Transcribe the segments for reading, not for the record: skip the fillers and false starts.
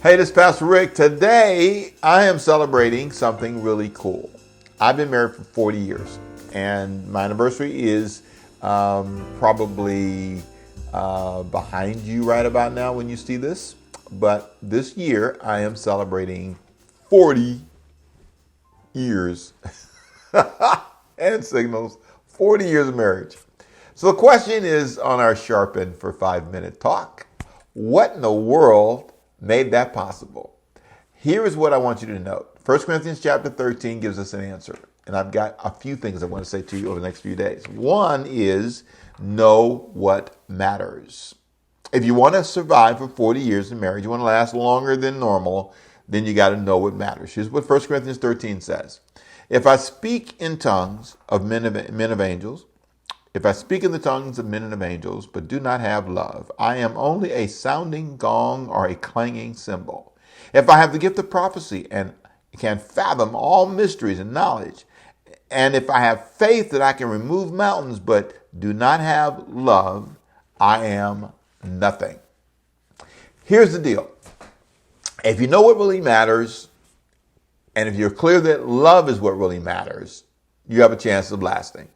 Hey, this is Pastor Rick. Today, I am celebrating something really cool. I've been married for 40 years, and my anniversary is probably behind you right about now when you see this. But this year, I am celebrating 40 years and signals 40 years of marriage. So the question is on our Sharpen for 5-minute talk. What in the world made that possible? Here is what I want you to note. 1 Corinthians chapter 13 gives us an answer. And I've got a few things I want to say to you over the next few days. One is know what matters. If you want to survive for 40 years in marriage, you want to last longer than normal, then you got to know what matters. Here's what 1 Corinthians 13 says. If I speak in tongues of men of angels, if I speak in the tongues of men and of angels, but do not have love, I am only a sounding gong or a clanging cymbal. If I have the gift of prophecy and can fathom all mysteries and knowledge, and if I have faith that I can remove mountains, but do not have love, I am nothing. Here's the deal. If you know what really matters, and if you're clear that love is what really matters, you have a chance of lasting.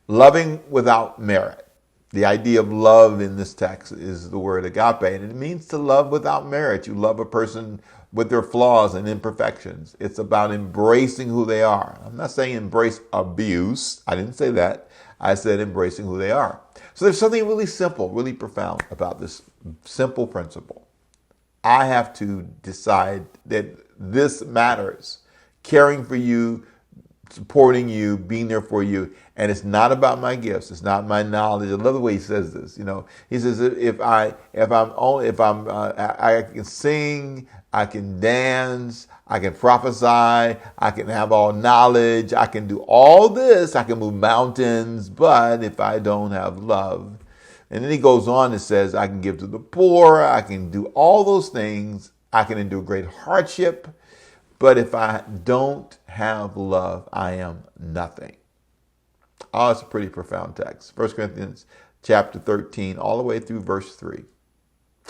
Loving without merit. The idea of love in this text is the word agape, and it means to love without merit. You love a person with their flaws and imperfections. It's about embracing who they are. I'm not saying embrace abuse. I didn't say that. I said embracing who they are. So there's something really simple, really profound about this simple principle. I have to decide that this matters. Caring for you, supporting you, being there for you. And it's not about my gifts. It's not my knowledge. I love the way he says this. You know, he says, I can sing, I can dance, I can prophesy, I can have all knowledge, I can do all this, I can move mountains, but if I don't have love. And then he goes on and says, I can give to the poor, I can do all those things, I can endure great hardship, but if I don't have love, I am nothing. Oh, it's a pretty profound text. 1 Corinthians chapter 13, all the way through verse 3.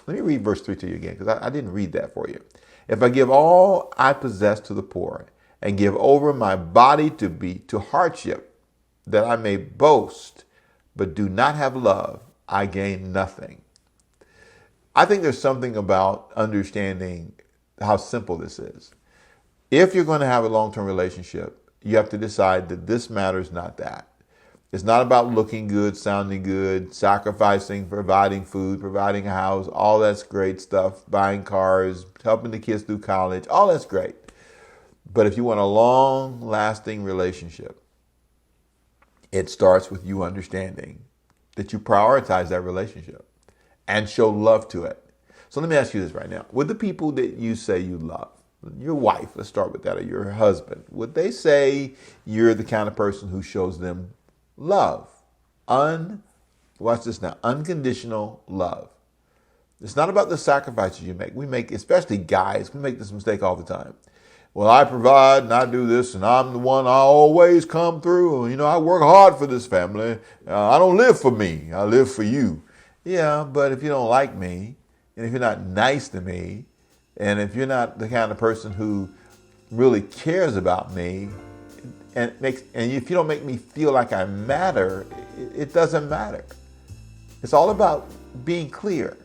Let me read verse 3 to you again, because I didn't read that for you. If I give all I possess to the poor and give over my body to hardship, that I may boast, but do not have love, I gain nothing. I think there's something about understanding how simple this is. If you're going to have a long-term relationship, you have to decide that this matters, not that. It's not about looking good, sounding good, sacrificing, providing food, providing a house. All that's great stuff. Buying cars, helping the kids through college. All that's great. But if you want a long-lasting relationship, it starts with you understanding that you prioritize that relationship and show love to it. So let me ask you this right now. Would the people that you say you love, your wife, let's start with that, or your husband, would they say you're the kind of person who shows them love? Watch this now, unconditional love. It's not about the sacrifices you make. We make, especially guys, we make this mistake all the time. Well, I provide and I do this and I'm the one I always come through. You know, I work hard for this family. I don't live for me. I live for you. Yeah, but if you don't like me, and if you're not nice to me, and if you're not the kind of person who really cares about me, and if you don't make me feel like I matter, it doesn't matter. It's all about being clear.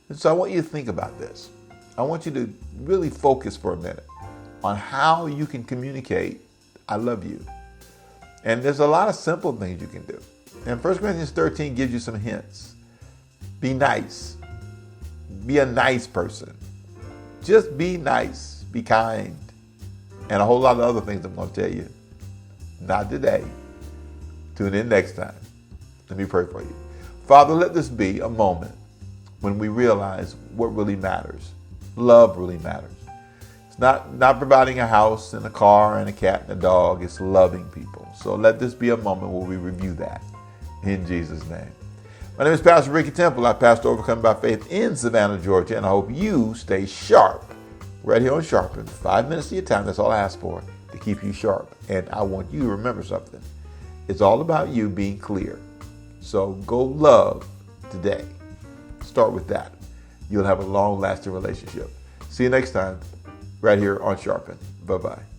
And so I want you to think about this. I want you to really focus for a minute on how you can communicate, I love you. And there's a lot of simple things you can do. And 1 Corinthians 13 gives you some hints. Be nice. Be a nice person. Just be nice, be kind, and a whole lot of other things I'm going to tell you. Not today. Tune in next time. Let me pray for you. Father, let this be a moment when we realize what really matters. Love really matters. It's not providing a house and a car and a cat and a dog. It's loving people. So let this be a moment where we review that in Jesus' name. My name is Pastor Ricky Temple. I pastor Overcoming by Faith in Savannah, Georgia, and I hope you stay sharp right here on Sharpen. 5 minutes of your time, that's all I ask for, to keep you sharp. And I want you to remember something. It's all about you being clear. So go love today. Start with that. You'll have a long-lasting relationship. See you next time, right here on Sharpen. Bye-bye.